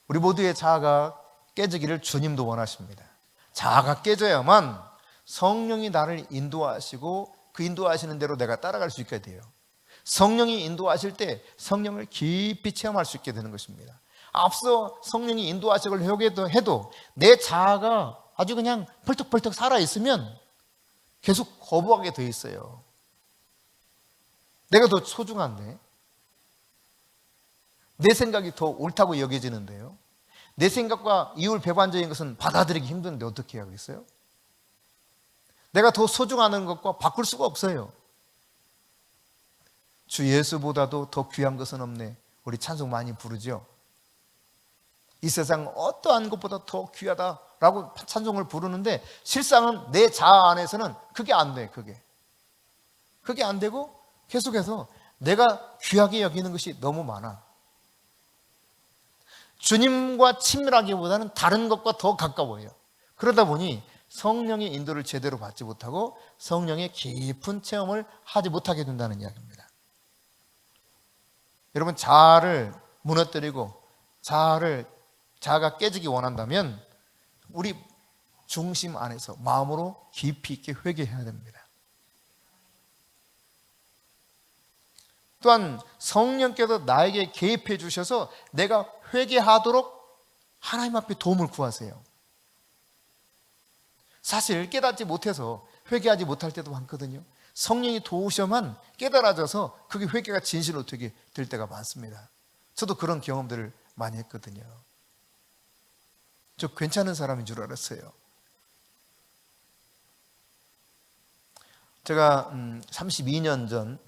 우리 모두의 자아가 깨지기를 주님도 원하십니다. 자아가 깨져야만 성령이 나를 인도하시고 그 인도하시는 대로 내가 따라갈 수 있게 돼요. 성령이 인도하실 때 성령을 깊이 체험할 수 있게 되는 것입니다. 앞서 성령이 인도하시고 해도 내 자아가 아주 그냥 펄떡펄떡 살아있으면 계속 거부하게 돼 있어요. 내가 더 소중한데, 내 생각이 더 옳다고 여겨지는데요. 내 생각과 이율배반적인 것은 받아들이기 힘든데 어떻게 하겠어요? 내가 더 소중한 것과 바꿀 수가 없어요. 주 예수보다도 더 귀한 것은 없네. 우리 찬송 많이 부르죠. 이 세상 어떠한 것보다 더 귀하다라고 찬송을 부르는데 실상은 내 자아 안에서는 그게 안 돼. 그게 안 되고 계속해서 내가 귀하게 여기는 것이 너무 많아. 주님과 친밀하기보다는 다른 것과 더 가까워요. 그러다 보니 성령의 인도를 제대로 받지 못하고 성령의 깊은 체험을 하지 못하게 된다는 이야기입니다. 여러분, 자아를 무너뜨리고 자아가 깨지기 원한다면 우리 중심 안에서 마음으로 깊이 있게 회개해야 됩니다. 또한 성령께서 나에게 개입해 주셔서 내가 회개하도록 하나님 앞에 도움을 구하세요. 사실 깨닫지 못해서 회개하지 못할 때도 많거든요. 성령이 도우셔만 깨달아져서 그게 회개가 진실로 되게 될 때가 많습니다. 저도 그런 경험들을 많이 했거든요. 저 괜찮은 사람인 줄 알았어요. 제가 32년 전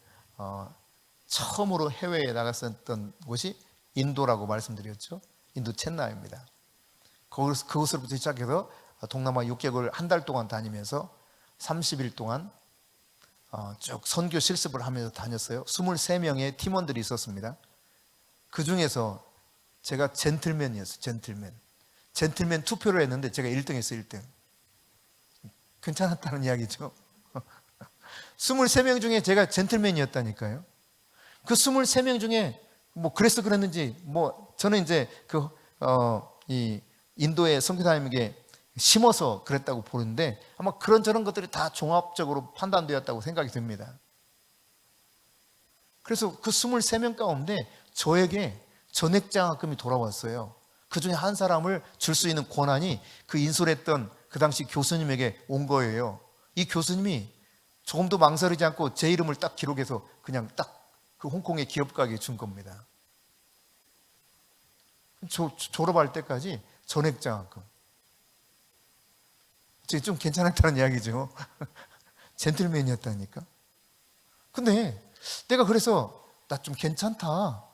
처음으로 해외에 나갔었던 곳이 인도라고 말씀드렸죠. 인도 첸나이입니다. 그곳으로부터 시작해서 동남아 6개월 한 달 동안 다니면서 30일 동안 쭉 선교 실습을 하면서 다녔어요. 23명의 팀원들이 있었습니다. 그 중에서 제가 젠틀맨이었어요. 젠틀맨 투표를 했는데 제가 1등 했어요. 1등. 괜찮았다는 이야기죠. 23명 중에 제가 젠틀맨이었다니까요. 그 23명 중에 뭐 그래서 그랬는지 저는 이제 이 인도의 선교사님에게 심어서 그랬다고 보는데 아마 그런저런 것들이 다 종합적으로 판단되었다고 생각이 듭니다. 그래서 그 23명 가운데 저에게 전액장학금이 돌아왔어요. 그 중에 한 사람을 줄 수 있는 권한이 그 인솔했던 그 당시 교수님에게 온 거예요. 이 교수님이 조금도 망설이지 않고 제 이름을 딱 기록해서 그냥 딱 그 홍콩의 기업 가게에 준 겁니다. 졸업할 때까지 전액장학금. 좀 괜찮았다는 이야기죠. 젠틀맨이었다니까. 근데 내가 그래서 나 좀 괜찮다.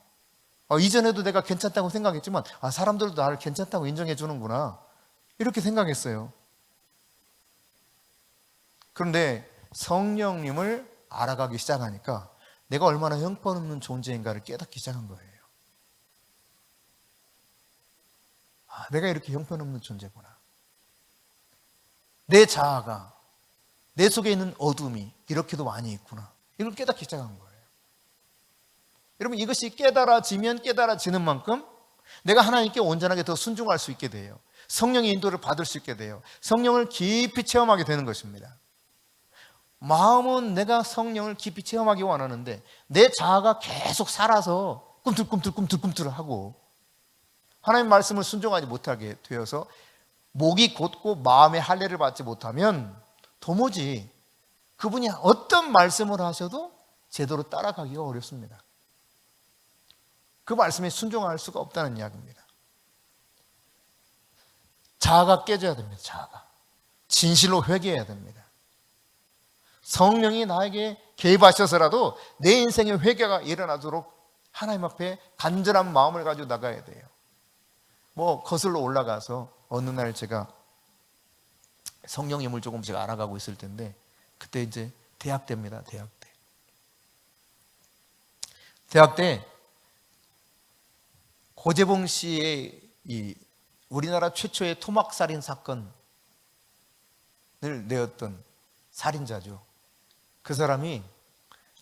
이전에도 내가 괜찮다고 생각했지만 사람들도 나를 괜찮다고 인정해 주는구나. 이렇게 생각했어요. 그런데 성령님을 알아가기 시작하니까 내가 얼마나 형편없는 존재인가를 깨닫기 시작한 거예요. 내가 이렇게 형편없는 존재구나. 내 자아가, 내 속에 있는 어둠이 이렇게도 많이 있구나. 이걸 깨닫기 시작한 거예요. 여러분, 이것이 깨달아지면 깨달아지는 만큼 내가 하나님께 온전하게 더 순종할 수 있게 돼요. 성령의 인도를 받을 수 있게 돼요. 성령을 깊이 체험하게 되는 것입니다. 마음은 내가 성령을 깊이 체험하기 원하는데 내 자아가 계속 살아서 꿈틀꿈틀하고 하나님 말씀을 순종하지 못하게 되어서 목이 곧고 마음의 할례를 받지 못하면 도무지 그분이 어떤 말씀을 하셔도 제대로 따라가기가 어렵습니다. 그 말씀에 순종할 수가 없다는 이야기입니다. 자아가 깨져야 됩니다. 자아가. 진실로 회개해야 됩니다. 성령이 나에게 개입하셔서라도 내 인생의 회개가 일어나도록 하나님 앞에 간절한 마음을 가지고 나가야 돼요. 거슬러 올라가서 어느 날 제가 성령님을 조금씩 알아가고 있을 텐데 그때 이제 대학 때입니다. 대학 때 고재봉 씨의 이 우리나라 최초의 토막살인 사건을 내었던 살인자죠. 그 사람이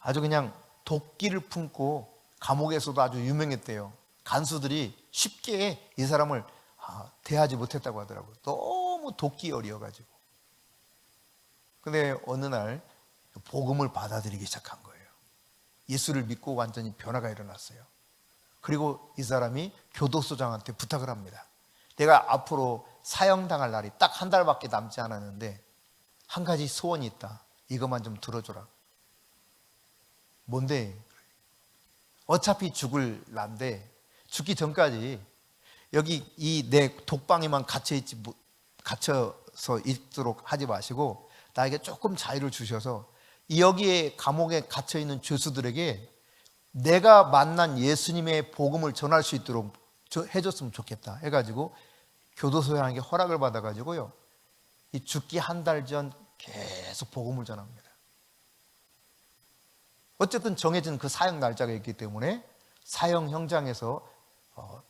아주 그냥 도끼를 품고 감옥에서도 아주 유명했대요. 간수들이 쉽게 이 사람을 대하지 못했다고 하더라고요. 너무 도끼어리여가지고. 근데 어느 날 복음을 받아들이기 시작한 거예요. 예수를 믿고 완전히 변화가 일어났어요. 그리고 이 사람이 교도소장한테 부탁을 합니다. 내가 앞으로 사형당할 날이 딱 한 달밖에 남지 않았는데 한 가지 소원이 있다. 이것만 좀 들어줘라. 뭔데? 어차피 죽을 난데 죽기 전까지 여기 이 내 독방에만 갇혀서 있도록 하지 마시고 나에게 조금 자유를 주셔서 여기에 감옥에 갇혀있는 죄수들에게 내가 만난 예수님의 복음을 전할 수 있도록 해줬으면 좋겠다 해가지고 교도소장에게 허락을 받아가지고요, 이 죽기 한 달 전 계속 복음을 전합니다. 어쨌든 정해진 그 사형 날짜가 있기 때문에 사형 현장에서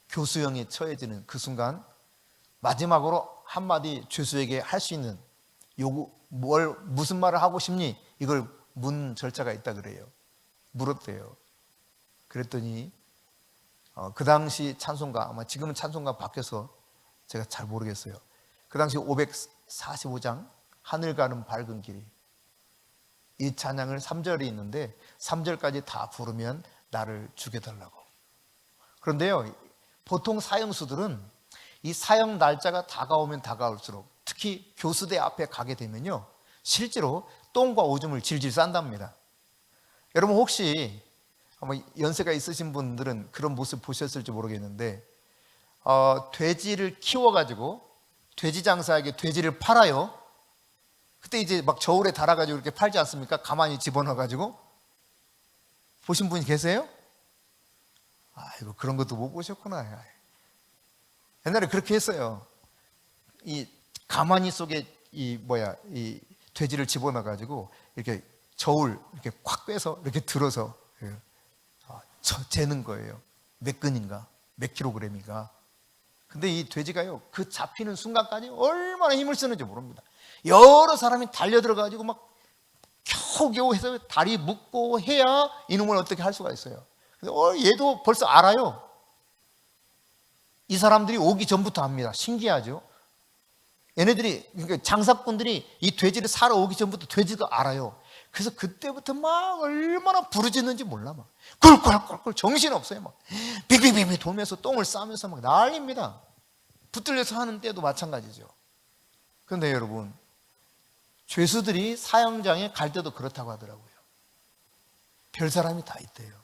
교수형에 처해지는 그 순간 마지막으로 한마디 죄수에게 할 수 있는 요구, 무슨 말을 하고 싶니? 이걸 문 절차가 있다 그래요. 물었대요. 그랬더니 그 당시 찬송가, 아마 지금은 찬송가 바뀌어서 제가 잘 모르겠어요. 그 당시 545장 하늘 가는 밝은 길이, 이 찬양을 3절이 있는데 3절까지 다 부르면 나를 죽여달라고. 그런데요, 보통 사형수들은 이 사형 날짜가 다가오면 다가올수록 특히 교수대 앞에 가게 되면요, 실제로 똥과 오줌을 질질 싼답니다. 여러분 혹시 아마 연세가 있으신 분들은 그런 모습 보셨을지 모르겠는데 돼지를 키워가지고 돼지 장사에게 돼지를 팔아요. 그때 이제 막 저울에 달아가지고 이렇게 팔지 않습니까? 가만히 집어넣어가지고. 보신 분이 계세요? 아이고, 그런 것도 못 보셨구나. 옛날에 그렇게 했어요. 이 가마니 속에 이 돼지를 집어넣어가지고 이렇게 저울 이렇게 콱 빼서 이렇게 들어서 재는 거예요. 몇 근인가, 몇 킬로그램인가. 근데 이 돼지가요, 그 잡히는 순간까지 얼마나 힘을 쓰는지 모릅니다. 여러 사람이 달려들어가지고 막 겨우겨우 해서 다리 묶고 해야 이놈을 어떻게 할 수가 있어요. 근데 얘도 벌써 알아요. 이 사람들이 오기 전부터 압니다. 신기하죠. 얘네들이, 그러니까 장사꾼들이 이 돼지를 사러 오기 전부터 돼지도 알아요. 그래서 그때부터 막 얼마나 부르짖는지 몰라. 막 꿀꿀꿀꿀 정신없어요. 막 빙빙빙빙 돌면서 똥을 싸면서 막 난립니다. 붙들려서 하는 때도 마찬가지죠. 그런데 여러분, 죄수들이 사형장에 갈 때도 그렇다고 하더라고요. 별 사람이 다 있대요.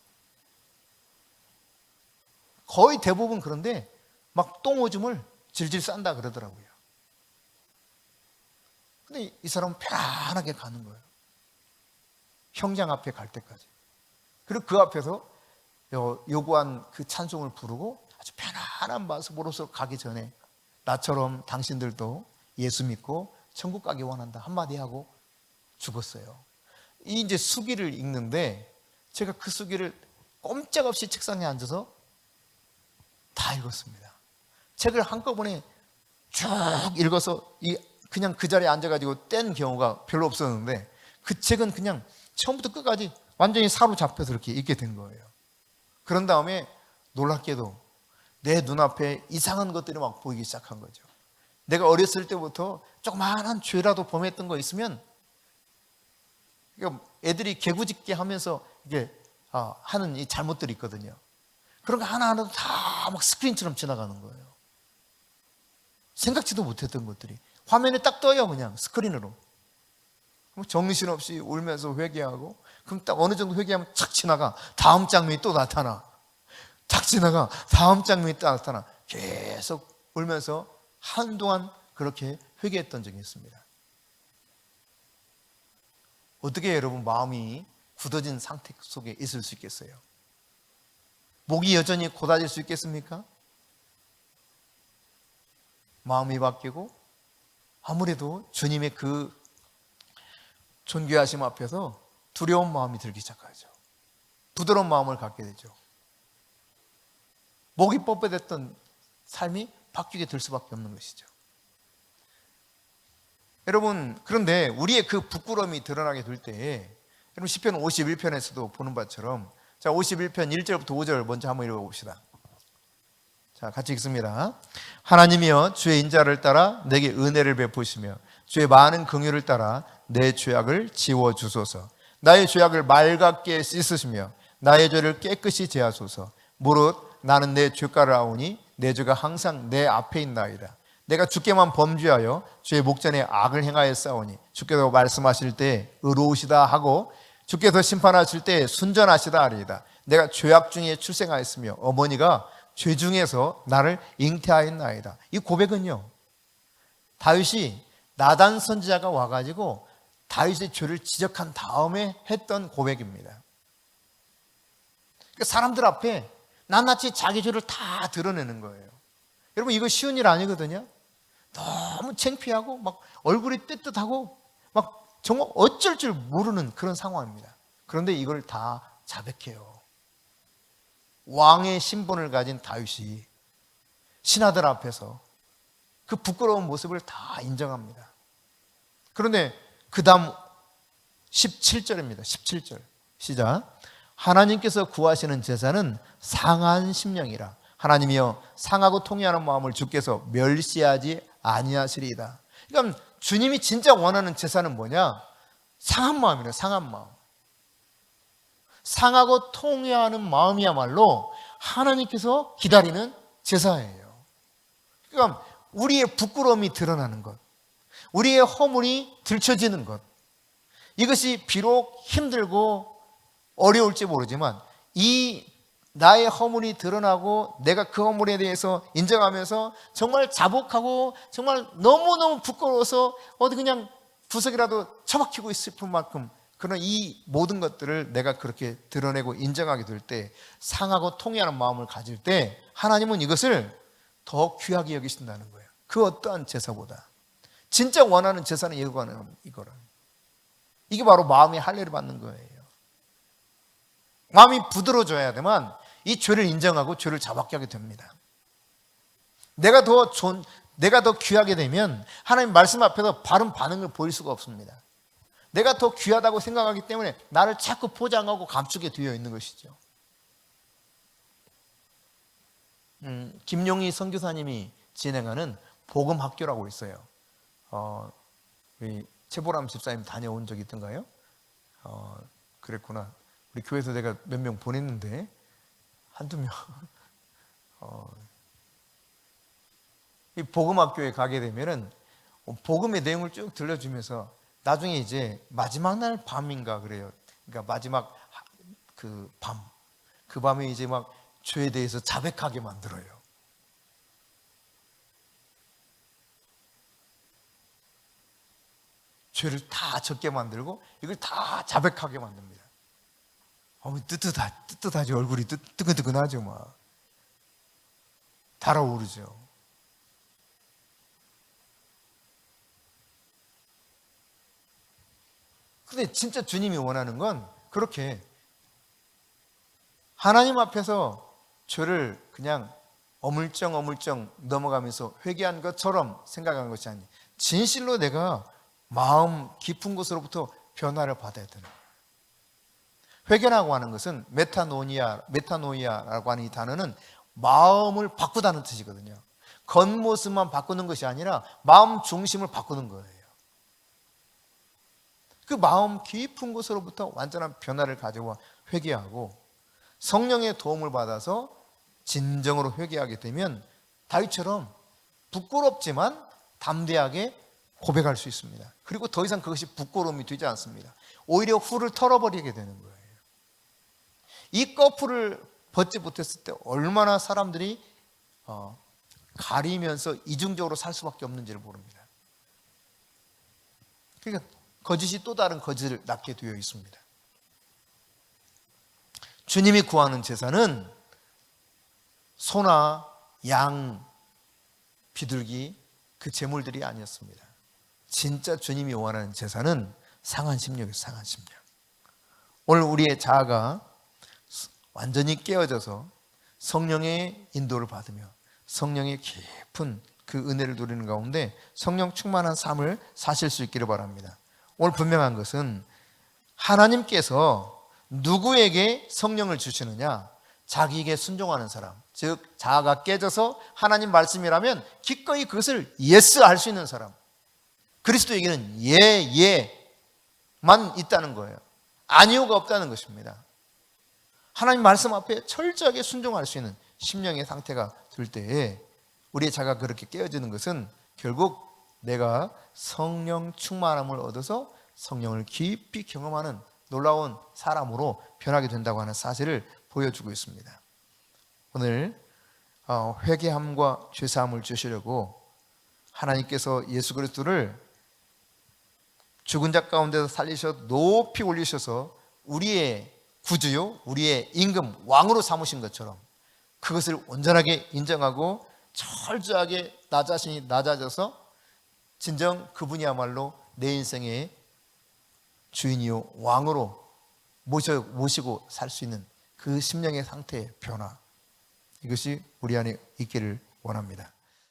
거의 대부분. 그런데 막 똥오줌을 질질 싼다 그러더라고요. 근데 이 사람은 편안하게 가는 거예요. 형장 앞에 갈 때까지. 그리고 그 앞에서 요구한 그 찬송을 부르고 아주 편안한 모습으로서 가기 전에 나처럼 당신들도 예수 믿고 천국 가기 원한다 한마디 하고 죽었어요. 이 이제 수기를 읽는데 제가 그 수기를 꼼짝없이 책상에 앉아서 다 읽었습니다. 책을 한꺼번에 쭉 읽어서 그냥 그 자리에 앉아가지고 뗀 경우가 별로 없었는데 그 책은 그냥 처음부터 끝까지 완전히 사로잡혀서 이렇게 읽게 된 거예요. 그런 다음에 놀랍게도 내 눈앞에 이상한 것들이 막 보이기 시작한 거죠. 내가 어렸을 때부터 조그마한 죄라도 범했던 거 있으면 애들이 개구짖기 하면서 이게 하는 이 잘못들이 있거든요. 그런 거 하나하나도 다 막 스크린처럼 지나가는 거예요. 생각지도 못했던 것들이 화면에 딱 떠요. 그냥 스크린으로. 정신없이 울면서 회개하고 그럼 딱 어느 정도 회개하면 착 지나가. 다음 장면이 또 나타나. 착 지나가. 다음 장면이 또 나타나. 계속 울면서 한동안 그렇게 회개했던 적이 있습니다. 어떻게 여러분 마음이 굳어진 상태 속에 있을 수 있겠어요? 목이 여전히 고다질 수 있겠습니까? 마음이 바뀌고 아무래도 주님의 그 존귀하심 앞에서 두려운 마음이 들기 시작하죠. 부드러운 마음을 갖게 되죠. 목이 뻣뻣했던 삶이 바뀌게 될 수밖에 없는 것이죠. 여러분, 그런데 우리의 그 부끄러움이 드러나게 될 때에 여러분 시편 51편에서도 보는 바처럼 자 51편 1절부터 5절 먼저 한번 읽어봅시다. 자, 같이 읽습니다. 하나님이여 주의 인자를 따라 내게 은혜를 베푸시며 주의 많은 긍휼을 따라 내 죄악을 지워주소서. 나의 죄악을 맑게 씻으시며 나의 죄를 깨끗이 제하소서. 무릇 나는 내 죄가를 아오니 내 죄가 항상 내 앞에 있나이다. 내가 주께만 범죄하여 주의 목전에 악을 행하였사오니 주께서 말씀하실 때 의로우시다 하고 주께서 심판하실 때 순전하시다 하리이다. 내가 죄악 중에 출생하였으며 어머니가 죄 중에서 나를 잉태하였나이다. 이 고백은요, 다윗이 나단 선지자가 와가지고 다윗의 죄를 지적한 다음에 했던 고백입니다. 그러니까 사람들 앞에 낱낱이 자기 죄를 다 드러내는 거예요. 여러분 이거 쉬운 일 아니거든요. 너무 창피하고 막 얼굴이 뜨뜻하고 막 정말 어쩔 줄 모르는 그런 상황입니다. 그런데 이걸 다 자백해요. 왕의 신분을 가진 다윗이 신하들 앞에서 그 부끄러운 모습을 다 인정합니다. 그런데 그 다음 17절입니다. 17절 시작. 하나님께서 구하시는 제사는 상한 심령이라. 하나님이여 상하고 통회하는 마음을 주께서 멸시하지 아니하시리이다. 그러니까 주님이 진짜 원하는 제사는 뭐냐? 상한 마음이래요. 상한 마음. 상하고 통회하는 마음이야말로 하나님께서 기다리는 제사예요. 그러니까 우리의 부끄러움이 드러나는 것, 우리의 허물이 들춰지는 것, 이것이 비록 힘들고 어려울지 모르지만 이 나의 허물이 드러나고 내가 그 허물에 대해서 인정하면서 정말 자복하고 정말 너무너무 부끄러워서 어디 그냥 구석이라도 처박히고 있을 만큼 그런 이 모든 것들을 내가 그렇게 드러내고 인정하게 될 때 상하고 통회하는 마음을 가질 때 하나님은 이것을 더 귀하게 여기신다는 거예요. 그 어떠한 제사보다. 진짜 원하는 제사는 이거는 이게 바로 마음의 할례를 받는 거예요. 마음이 부드러워져야 되만 이 죄를 인정하고 죄를 자박게 하게 됩니다. 내가 더 귀하게 되면 하나님 말씀 앞에서 바른 반응을 보일 수가 없습니다. 내가 더 귀하다고 생각하기 때문에 나를 자꾸 포장하고 감추게 되어 있는 것이죠. 김용희 선교사님이 진행하는 복음학교라고 있어요. 우리 최보람 집사님 다녀온 적이 있던가요? 그랬구나. 우리 교회에서 내가 몇 명 보냈는데 한두 명. 이 복음학교에 가게 되면은 복음의 내용을 쭉 들려주면서 나중에 이제 마지막 날 밤인가 그래요. 그러니까 마지막 그 밤에 이제 막 죄에 대해서 자백하게 만들어요. 죄를 다 적게 만들고 이걸 다 자백하게 만듭니다. 뜨뜻하지. 얼굴이 뜨끈뜨끈하죠. 막 달아오르죠. 근데 진짜 주님이 원하는 건 그렇게 하나님 앞에서 죄를 그냥 어물쩡 넘어가면서 회개한 것처럼 생각한 것이 아니, 진실로 내가 마음 깊은 곳으로부터 변화를 받아야 되는 거예요. 회개라고 하는 것은 메타노이아라고 하는 이 단어는 마음을 바꾸다는 뜻이거든요. 겉모습만 바꾸는 것이 아니라 마음 중심을 바꾸는 거예요. 그 마음 깊은 곳으로부터 완전한 변화를 가져와 회개하고 성령의 도움을 받아서 진정으로 회개하게 되면 다윗처럼 부끄럽지만 담대하게 고백할 수 있습니다. 그리고 더 이상 그것이 부끄러움이 되지 않습니다. 오히려 후를 털어버리게 되는 거예요. 이 꺼풀을 벗지 못했을 때 얼마나 사람들이 가리면서 이중적으로 살 수밖에 없는지를 모릅니다. 그러니까 거짓이 또 다른 거짓을 낳게 되어 있습니다. 주님이 구하는 제사는 소나 양, 비둘기 그 제물들이 아니었습니다. 진짜 주님이 원하는 제사는 상한 심령이에요. 상한 심령. 오늘 우리의 자아가 완전히 깨어져서 성령의 인도를 받으며 성령의 깊은 그 은혜를 누리는 가운데 성령 충만한 삶을 사실 수 있기를 바랍니다. 오늘 분명한 것은 하나님께서 누구에게 성령을 주시느냐? 자기에게 순종하는 사람, 즉 자아가 깨져서 하나님 말씀이라면 기꺼이 그것을 예스 할 수 있는 사람, 그리스도에게는 예만 있다는 거예요. 아니오가 없다는 것입니다. 하나님 말씀 앞에 철저하게 순종할 수 있는 심령의 상태가 될 때에 우리의 자가 그렇게 깨어지는 것은 결국 내가 성령 충만함을 얻어서 성령을 깊이 경험하는 놀라운 사람으로 변하게 된다고 하는 사실을 보여주고 있습니다. 오늘 회개함과 죄사함을 주시려고 하나님께서 예수 그리스도를 죽은 자 가운데서 살리셔 높이 올리셔서 우리의 구주요, 우리의 임금, 왕으로 삼으신 것처럼 그것을 온전하게 인정하고 철저하게 나 자신이 낮아져서 진정 그분이야말로 내 인생의 주인이요 왕으로 모시고 살 수 있는 그 심령의 상태의 변화, 이것이 우리 안에 있기를 원합니다.